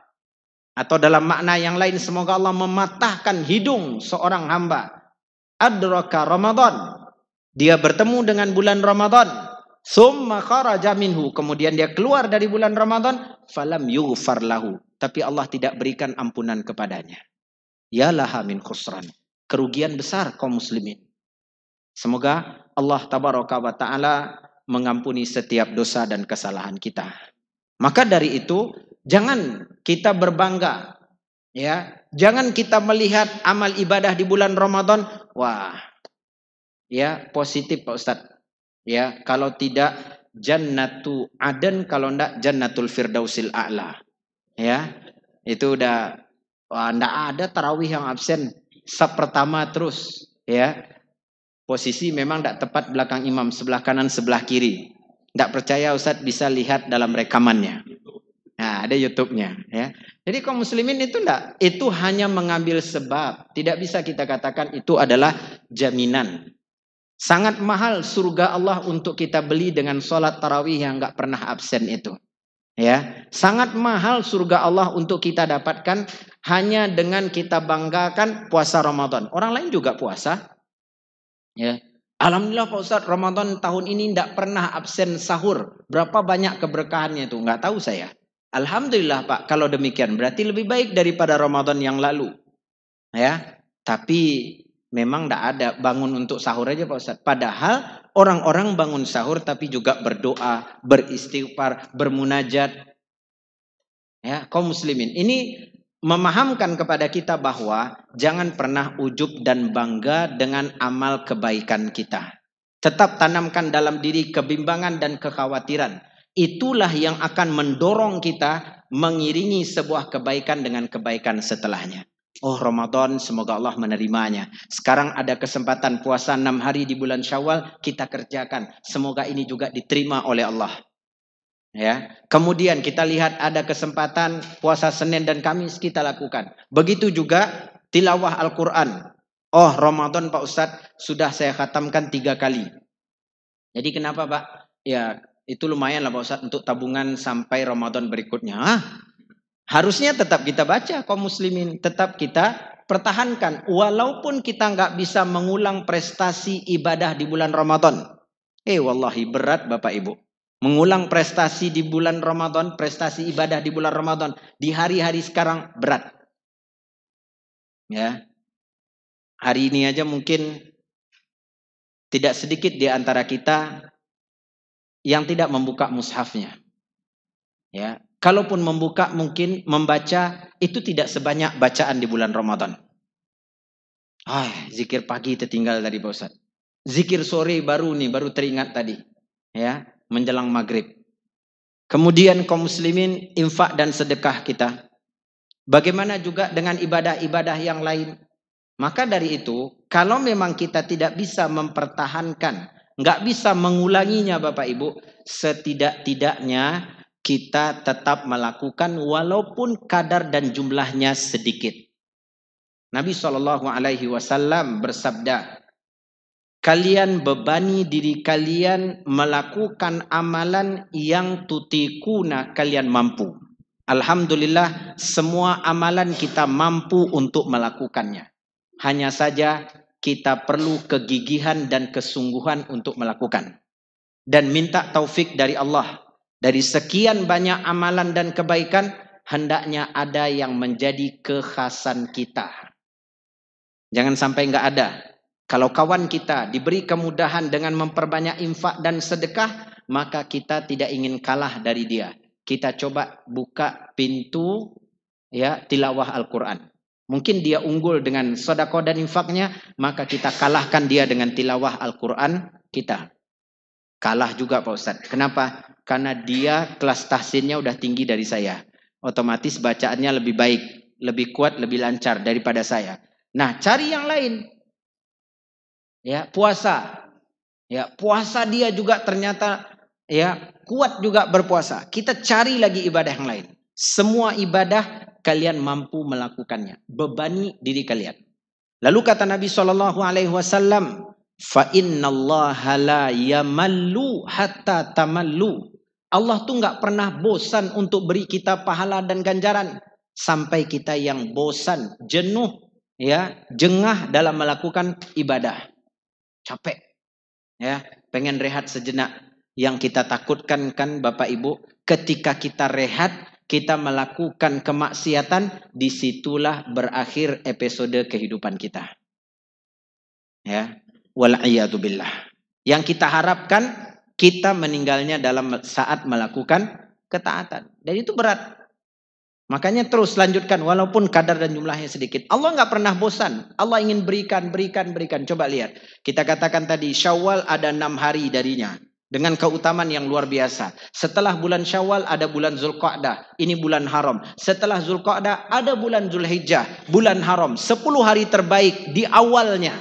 Atau dalam makna yang lain, semoga Allah mematahkan hidung seorang hamba. Adraka Ramadan, dia bertemu dengan bulan Ramadan. Summa kharaja minhu, kemudian dia keluar dari bulan Ramadan. Falam yughfar lahu, tapi Allah tidak berikan ampunan kepadanya. Ya laha min khusran, kerugian besar kaum muslimin. Semoga Allah Tabaraka wa Ta'ala mengampuni setiap dosa dan kesalahan kita. Maka dari itu, jangan kita berbangga, ya. Jangan kita melihat amal ibadah di bulan Ramadan, wah, ya positif Pak Ustadz. Ya, kalau tidak Jannatu Aden, kalau enggak Jannatul Firdausil A'la. Ya, itu udah, wah, enggak ada tarawih yang absen saf pertama terus, ya. Posisi memang enggak tepat belakang imam, sebelah kanan, sebelah kiri. Enggak percaya Ustadz bisa lihat dalam rekamannya. Nah, ada YouTube-nya, ya. Jadi kaum muslimin itu enggak, itu hanya mengambil sebab. Tidak bisa kita katakan itu adalah jaminan. Sangat mahal surga Allah untuk kita beli dengan sholat tarawih yang enggak pernah absen itu. Ya, sangat mahal surga Allah untuk kita dapatkan hanya dengan kita banggakan puasa Ramadan. Orang lain juga puasa. Ya. Alhamdulillah Pak Ustadz, Ramadan tahun ini enggak pernah absen sahur. Berapa banyak keberkahannya itu? Enggak tahu saya. Alhamdulillah Pak, kalau demikian berarti lebih baik daripada Ramadan yang lalu. Ya, tapi memang tidak ada bangun untuk sahur aja Pak Ustadz. Padahal orang-orang bangun sahur tapi juga berdoa, beristighfar, bermunajat. Ya, kaum muslimin. Ini memahamkan kepada kita bahwa jangan pernah ujub dan bangga dengan amal kebaikan kita. Tetap tanamkan dalam diri kebimbangan dan kekhawatiran. Itulah yang akan mendorong kita mengiringi sebuah kebaikan dengan kebaikan setelahnya. Oh Ramadan, semoga Allah menerimanya. Sekarang ada kesempatan puasa 6 hari di bulan Syawal, kita kerjakan. Semoga ini juga diterima oleh Allah. Ya. Kemudian kita lihat ada kesempatan puasa Senin dan Kamis, kita lakukan. Begitu juga tilawah Al-Quran. Oh Ramadan Pak Ustadz, sudah saya khatamkan 3 kali. Jadi kenapa Pak? Ya itu lumayan lah Pak Ustadz untuk tabungan sampai Ramadan berikutnya. Harusnya tetap kita baca kaum muslimin, tetap kita pertahankan walaupun kita nggak bisa mengulang prestasi ibadah di bulan Ramadan. Wallahi berat Bapak Ibu. Mengulang prestasi di bulan Ramadan, prestasi ibadah di bulan Ramadan di hari-hari sekarang berat. Ya. Hari ini aja mungkin tidak sedikit di antara kita yang tidak membuka mushafnya. Ya. Kalaupun membuka mungkin membaca itu tidak sebanyak bacaan di bulan Ramadan. Zikir pagi tertinggal tadi Pak Ustaz. Zikir sore baru teringat tadi. Ya, menjelang maghrib. Kemudian kaum muslimin infak dan sedekah kita. Bagaimana juga dengan ibadah-ibadah yang lain. Maka dari itu, kalau memang kita tidak bisa mempertahankan, nggak bisa mengulanginya Bapak Ibu, setidak-tidaknya kita tetap melakukan walaupun kadar dan jumlahnya sedikit. Nabi SAW bersabda, kalian bebani diri kalian melakukan amalan yang tutikuna kalian mampu. Alhamdulillah semua amalan kita mampu untuk melakukannya. Hanya saja kita perlu kegigihan dan kesungguhan untuk melakukan. Dan minta taufik dari Allah. Dari sekian banyak amalan dan kebaikan, hendaknya ada yang menjadi kekhasan kita. Jangan sampai nggak ada. Kalau kawan kita diberi kemudahan dengan memperbanyak infak dan sedekah, maka kita tidak ingin kalah dari dia. Kita coba buka pintu ya tilawah Al-Quran. Mungkin dia unggul dengan sedekah dan infaknya, maka kita kalahkan dia dengan tilawah Al-Quran kita. Kalah juga Pak Ustadz. Kenapa? Karena dia kelas tahsinnya udah tinggi dari saya. Otomatis bacaannya lebih baik, lebih kuat, lebih lancar daripada saya. Nah, cari yang lain. Ya, puasa. Ya, puasa dia juga ternyata ya kuat juga berpuasa. Kita cari lagi ibadah yang lain. Semua ibadah kalian mampu melakukannya. Bebani diri kalian. Lalu kata Nabi SAW, fa innallaha la yamallu hatta tamallu. Allah tuh nggak pernah bosan untuk beri kita pahala dan ganjaran sampai kita yang bosan, jenuh, ya, jengah dalam melakukan ibadah. Capek. Ya, pengen rehat sejenak. Yang kita takutkan kan Bapak Ibu, ketika kita rehat, kita melakukan kemaksiatan, disitulah berakhir episode kehidupan kita. Ya, wal'iyadzubillah. Yang kita harapkan kita meninggalnya dalam saat melakukan ketaatan. Dan itu berat. Makanya terus lanjutkan walaupun kadar dan jumlahnya sedikit. Allah nggak pernah bosan. Allah ingin berikan. Coba lihat. Kita katakan tadi Syawal ada 6 hari darinya. Dengan keutamaan yang luar biasa. Setelah bulan Syawal ada bulan Zulqa'dah. Ini bulan haram. Setelah Zulqa'dah ada bulan Zulhijjah. Bulan haram. 10 hari terbaik di awalnya.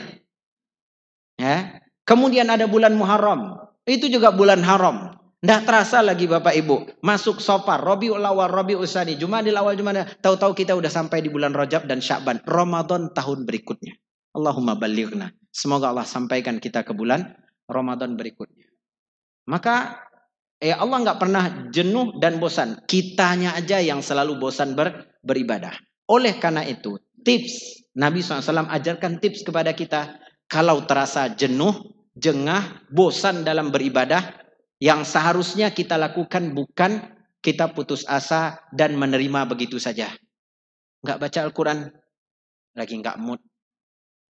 Ya. Kemudian ada bulan Muharram. Itu juga bulan haram. Tidak terasa lagi Bapak Ibu. Masuk Safar, Rabiul Awal, Rabiul Tsani, Jumadil Awal, tahu-tahu kita udah sampai di bulan Rajab dan Sya'ban. Ramadan tahun berikutnya. Allahumma balighna. Semoga Allah sampaikan kita ke bulan Ramadan berikutnya. Maka Allah nggak pernah jenuh dan bosan. Kitanya aja yang selalu bosan beribadah. Oleh karena itu, tips Nabi SAW ajarkan tips kepada kita. Kalau terasa jenuh, jengah, bosan dalam beribadah, yang seharusnya kita lakukan bukan kita putus asa dan menerima begitu saja. Nggak baca Al-Quran, lagi nggak mood.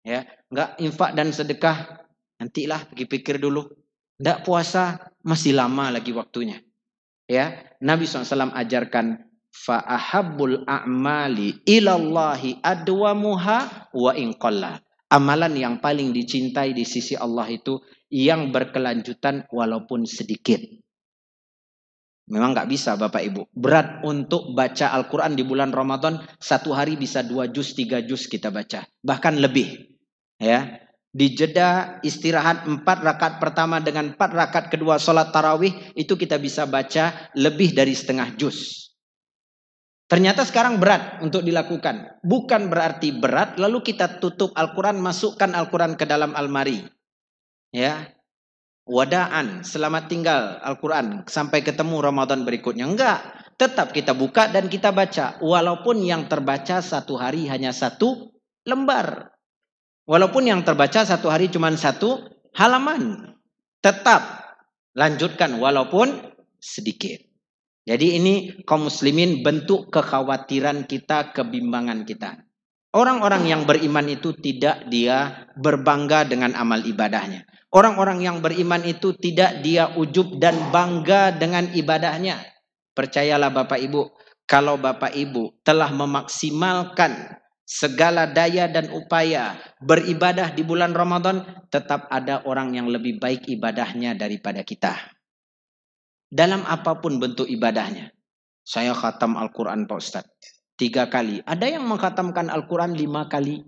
Ya, nggak infak dan sedekah, nantilah pikir dulu. Nggak puasa, masih lama lagi waktunya. Ya, Nabi SAW ajarkan, fa'ahabbul a'mali ilallahi adwamuha wa inqalla. Amalan yang paling dicintai di sisi Allah itu yang berkelanjutan walaupun sedikit. Memang nggak bisa Bapak Ibu. Berat untuk baca Al-Quran di bulan Ramadan. Satu hari bisa 2 juz, 3 juz kita baca. Bahkan lebih. Ya. Di jeda istirahat 4 rakaat pertama dengan 4 rakaat kedua sholat tarawih. Itu kita bisa baca lebih dari setengah juz. Ternyata sekarang berat untuk dilakukan. Bukan berarti berat lalu kita tutup Al-Quran, masukkan Al-Quran ke dalam almari. Ya. Wadaan, selamat tinggal Al-Quran sampai ketemu Ramadan berikutnya. Enggak, tetap kita buka dan kita baca. Walaupun yang terbaca satu hari hanya 1 lembar. Walaupun yang terbaca satu hari cuma 1 halaman. Tetap lanjutkan walaupun sedikit. Jadi ini kaum muslimin bentuk kekhawatiran kita, kebimbangan kita. Orang-orang yang beriman itu tidak dia berbangga dengan amal ibadahnya. Orang-orang yang beriman itu tidak dia ujub dan bangga dengan ibadahnya. Percayalah Bapak Ibu, kalau Bapak Ibu telah memaksimalkan segala daya dan upaya beribadah di bulan Ramadan, tetap ada orang yang lebih baik ibadahnya daripada kita. Dalam apapun bentuk ibadahnya. Saya khatam Al-Quran Pak Ustadz 3 kali. Ada yang mengkhatamkan Al-Quran 5 kali.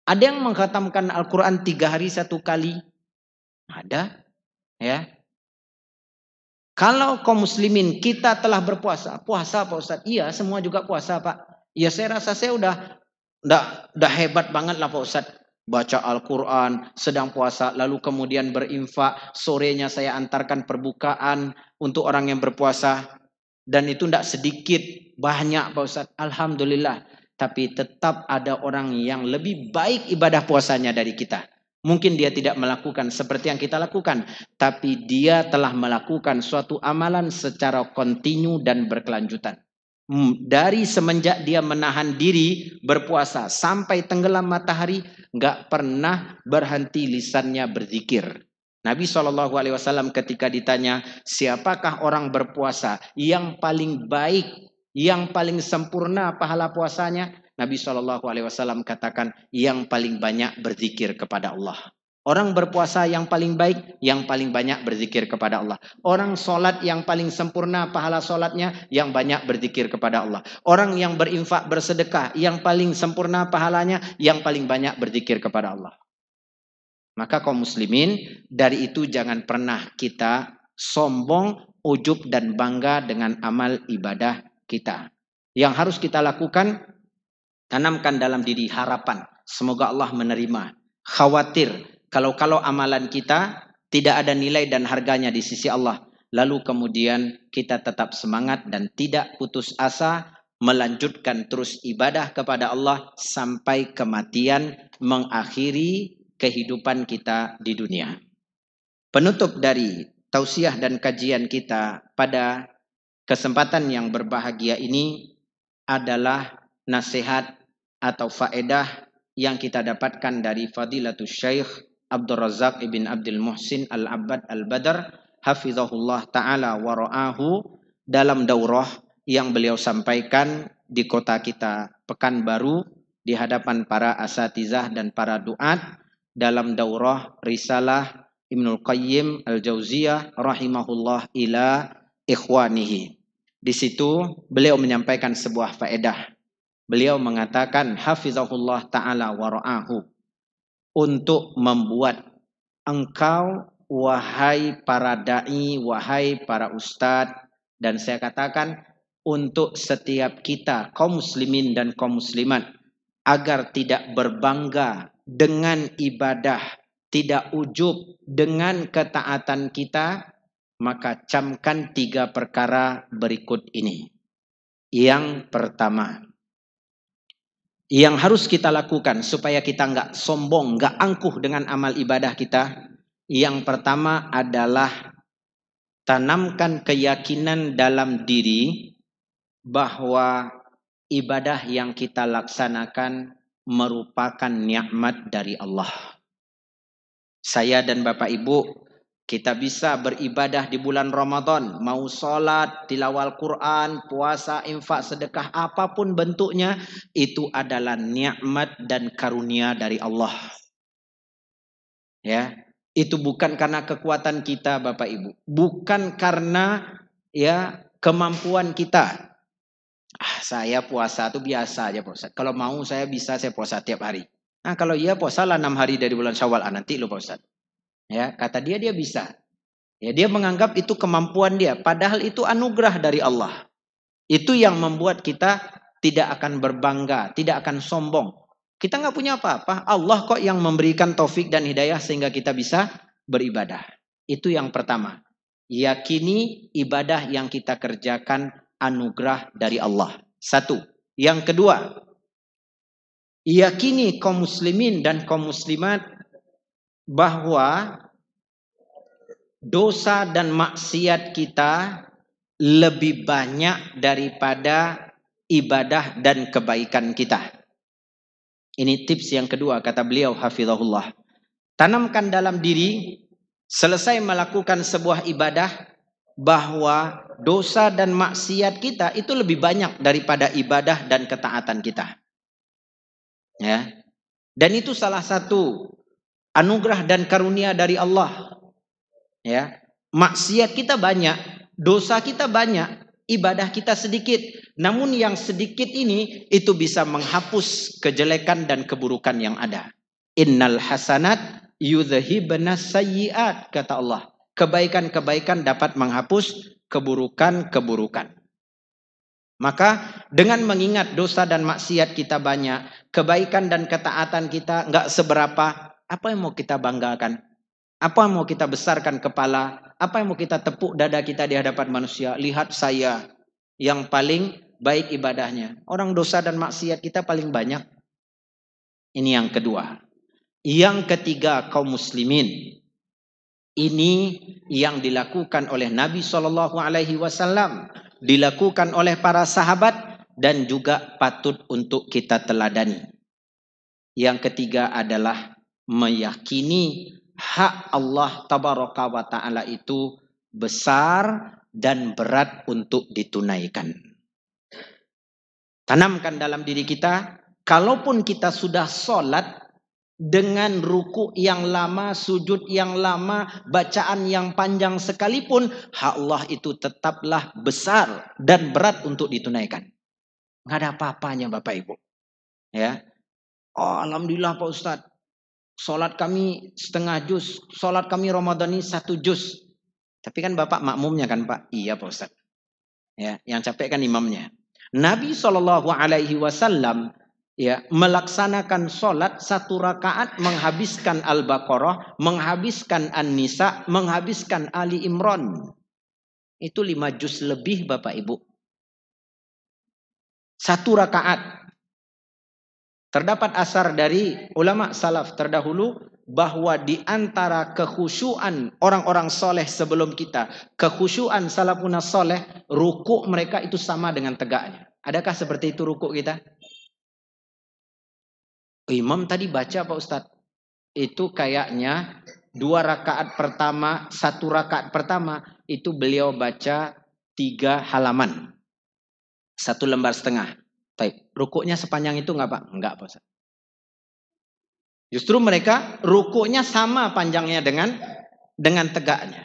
Ada yang mengkhatamkan Al-Quran 3 hari 1 kali. Ada. Ya. Kalau kaum muslimin kita telah berpuasa. Puasa Pak Ustadz. Iya semua juga puasa Pak. Ya saya rasa saya udah hebat banget lah Pak Ustadz. Baca Al-Quran, sedang puasa, lalu kemudian berinfak. Sorenya saya antarkan perbukaan untuk orang yang berpuasa. Dan itu tidak sedikit, banyak Pak Ustadz. Alhamdulillah. Tapi tetap ada orang yang lebih baik ibadah puasanya dari kita. Mungkin dia tidak melakukan seperti yang kita lakukan. Tapi dia telah melakukan suatu amalan secara kontinu dan berkelanjutan. Dari semenjak dia menahan diri berpuasa sampai tenggelam matahari, nggak pernah berhenti lisannya berzikir. Nabi SAW ketika ditanya, siapakah orang berpuasa yang paling baik, yang paling sempurna pahala puasanya? Nabi SAW katakan, yang paling banyak berzikir kepada Allah. Orang berpuasa yang paling baik, yang paling banyak berzikir kepada Allah. Orang sholat yang paling sempurna pahala sholatnya, yang banyak berzikir kepada Allah. Orang yang berinfak bersedekah, yang paling sempurna pahalanya, yang paling banyak berzikir kepada Allah. Maka kaum muslimin, dari itu jangan pernah kita sombong, ujub dan bangga dengan amal ibadah kita. Yang harus kita lakukan, tanamkan dalam diri harapan. Semoga Allah menerima. Khawatir. Kalau amalan kita tidak ada nilai dan harganya di sisi Allah. Lalu kemudian kita tetap semangat dan tidak putus asa. Melanjutkan terus ibadah kepada Allah sampai kematian mengakhiri kehidupan kita di dunia. Penutup dari tausiah dan kajian kita pada kesempatan yang berbahagia ini adalah nasihat atau faedah yang kita dapatkan dari Fadilatul Syekh Abdul Razak ibn Abdul Muhsin Al-Abbad Al-Badr hafizahullah ta'ala wa ra'ahu dalam daurah yang beliau sampaikan di kota kita Pekanbaru di hadapan para asatizah dan para duat dalam daurah risalah Ibnul Qayyim Al-Jauziyah rahimahullah ila ikhwanihi. Di situ beliau menyampaikan sebuah faedah. Beliau mengatakan hafizahullah ta'ala wa ra'ahu, untuk membuat engkau wahai para da'i, wahai para ustadz, dan saya katakan untuk setiap kita kaum muslimin dan kaum muslimat agar tidak berbangga dengan ibadah, tidak ujub dengan ketaatan kita, maka camkan 3 perkara berikut ini. Yang pertama, yang harus kita lakukan supaya kita nggak sombong, nggak angkuh dengan amal ibadah kita. Yang pertama adalah tanamkan keyakinan dalam diri bahwa ibadah yang kita laksanakan merupakan nikmat dari Allah. Saya dan Bapak Ibu, kita bisa beribadah di bulan Ramadan, mau sholat, tilawah Al-Quran, puasa, infak, sedekah, apapun bentuknya, itu adalah nikmat dan karunia dari Allah. Ya, itu bukan karena kekuatan kita Bapak Ibu, bukan karena ya kemampuan kita. Saya puasa itu biasa aja Pak Ustaz. Kalau mau saya bisa saya puasa tiap hari. Nah kalau iya puasalah 6 hari dari bulan Syawal. Nanti lu Pak Ustaz. Ya, kata dia bisa. Ya, dia menganggap itu kemampuan dia. Padahal itu anugerah dari Allah. Itu yang membuat kita tidak akan berbangga, tidak akan sombong. Kita nggak punya apa-apa. Allah kok yang memberikan taufik dan hidayah sehingga kita bisa beribadah. Itu yang pertama. Yakini ibadah yang kita kerjakan anugerah dari Allah. Satu. Yang kedua, yakini kaum muslimin dan kaum muslimat bahwa dosa dan maksiat kita lebih banyak daripada ibadah dan kebaikan kita. Ini tips yang kedua kata beliau hafizahullah. Tanamkan dalam diri selesai melakukan sebuah ibadah bahwa dosa dan maksiat kita itu lebih banyak daripada ibadah dan ketaatan kita. Ya. Dan itu salah satu anugerah dan karunia dari Allah. Ya. Maksiat kita banyak, dosa kita banyak, ibadah kita sedikit. Namun yang sedikit ini itu bisa menghapus kejelekan dan keburukan yang ada. Innal hasanat yudhhibnas sayyiat, kata Allah. Kebaikan-kebaikan dapat menghapus keburukan-keburukan. Maka dengan mengingat dosa dan maksiat kita banyak, kebaikan dan ketaatan kita enggak seberapa, apa yang mau kita banggakan? Apa yang mau kita besarkan kepala? Apa yang mau kita tepuk dada kita di hadapan manusia? Lihat saya yang paling baik ibadahnya. Orang dosa dan maksiat kita paling banyak. Ini yang kedua. Yang ketiga, kaum muslimin. Ini yang dilakukan oleh Nabi SAW, dilakukan oleh para sahabat dan juga patut untuk kita teladani. Yang ketiga adalah meyakini hak Allah tabaraka wa ta'ala itu besar dan berat untuk ditunaikan. Tanamkan dalam diri kita, kalaupun kita sudah sholat dengan ruku yang lama, sujud yang lama, bacaan yang panjang sekalipun, hak Allah itu tetaplah besar dan berat untuk ditunaikan. Nggak ada apa-apanya Bapak Ibu. Ya, oh, alhamdulillah Pak Ustadz. Sholat kami setengah juz, sholat kami Ramadan ini 1 juz. Tapi kan Bapak makmumnya kan Pak? Iya Pak Ustadz. Ya, yang capek kan imamnya. Nabi SAW ya melaksanakan sholat 1 rakaat menghabiskan Al-Baqarah, menghabiskan An-Nisa, menghabiskan Ali Imran. Itu 5 juz lebih Bapak Ibu. 1 rakaat. Terdapat asar dari ulama salaf terdahulu bahwa di antara kekhusyuan orang-orang soleh sebelum kita, kekhusyuan salafun soleh, ruku mereka itu sama dengan tegaknya. Adakah seperti itu ruku kita? Imam tadi baca Pak Ustadz, itu kayaknya 2 rakaat pertama, 1 rakaat pertama itu beliau baca 3 halaman, 1 lembar setengah. Baik, rukuknya sepanjang itu enggak Pak? Enggak Pak Ustaz. Justru mereka rukuknya sama panjangnya dengan tegaknya.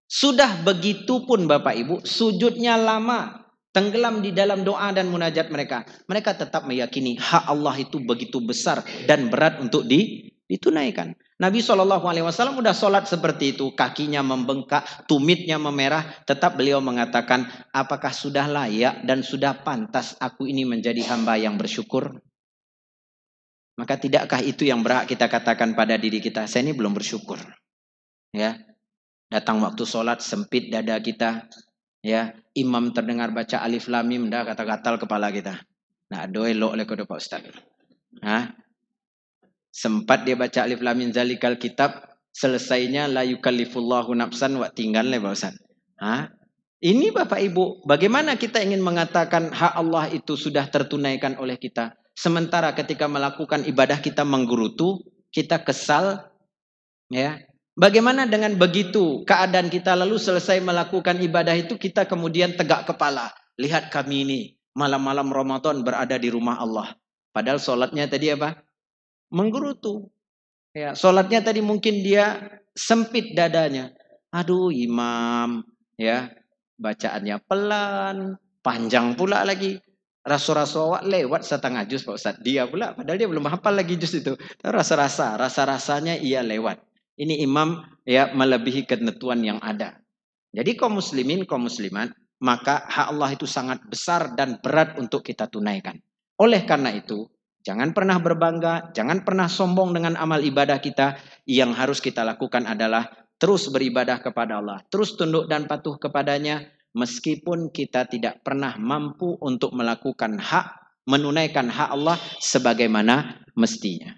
Sudah begitu pun Bapak Ibu, sujudnya lama, tenggelam di dalam doa dan munajat mereka. Mereka tetap meyakini hak Allah itu begitu besar dan berat untuk ditunaikan. Nabi SAW udah sholat seperti itu, kakinya membengkak, tumitnya memerah, tetap beliau mengatakan, apakah sudah layak dan sudah pantas aku ini menjadi hamba yang bersyukur? Maka tidakkah itu yang berhak kita katakan pada diri kita, saya ini belum bersyukur. Ya, datang waktu sholat sempit dada kita, ya, imam terdengar baca alif lam mim, dah kata-katal kepala kita. Nah, doelok le Pak Ustaz. Hah? Sempat dia baca alif lam mim zalikal kitab, selesainya la yukallifullahu nafsan, wa tinggal le Pak Ustaz. Hah? Ini Bapak Ibu, bagaimana kita ingin mengatakan hak Allah itu sudah tertunaikan oleh kita, sementara ketika melakukan ibadah kita menggerutu, kita kesal, ya. Bagaimana dengan begitu keadaan kita lalu selesai melakukan ibadah itu kita kemudian tegak kepala, lihat kami ini malam-malam Ramadan berada di rumah Allah, padahal sholatnya tadi apa? Menggerutu. Ya, sholatnya tadi mungkin dia sempit dadanya. Aduh imam, ya. bacaannya pelan, panjang pula lagi. Rasa-rasa awak lewat setengah juz Pak Ustaz. Dia pula, padahal dia belum hafal lagi juz itu. Rasa-rasanya ia lewat. Ini imam ya melebihi ketentuan yang ada. Jadi kaum muslimin, kaum muslimat, maka hak Allah itu sangat besar dan berat untuk kita tunaikan. Oleh karena itu, jangan pernah berbangga, jangan pernah sombong dengan amal ibadah kita. Yang harus kita lakukan adalah terus beribadah kepada Allah, terus tunduk dan patuh kepadanya, meskipun kita tidak pernah mampu untuk melakukan menunaikan hak Allah sebagaimana mestinya.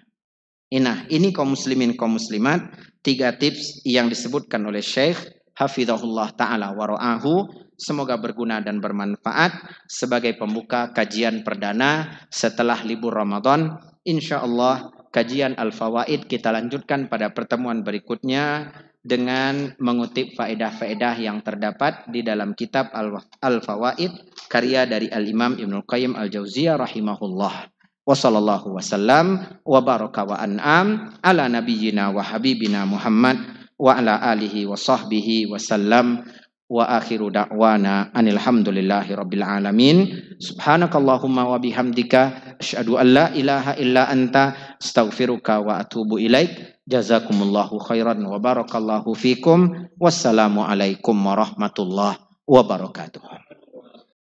Nah, ini kaum muslimin, kaum muslimat, 3 tips yang disebutkan oleh Syekh Hafizahullah Ta'ala wara'ahu. Semoga berguna dan bermanfaat sebagai pembuka kajian perdana setelah libur Ramadan. InsyaAllah kajian Al-Fawaid kita lanjutkan pada pertemuan berikutnya dengan mengutip faedah-faedah yang terdapat di dalam kitab Al-Fawaid karya dari Al-Imam Ibnul Qayyim Al-Jauziyah rahimahullah. Wa sallallahu wasallam wa baraka wa an'am ala nabiyyina wa habibina Muhammad wa ala alihi wa sahbihi wa sallam wa akhiru da'wana anil hamdulillahi rabbil alamin. Subhanakallahumma wa bihamdika asyhadu an la ilaha illa anta astaghfiruka wa atubu ilaik. Jazakumullahu khairan wa barakallahu fikum. Wassalamu alaikum warahmatullahi wabarakatuh.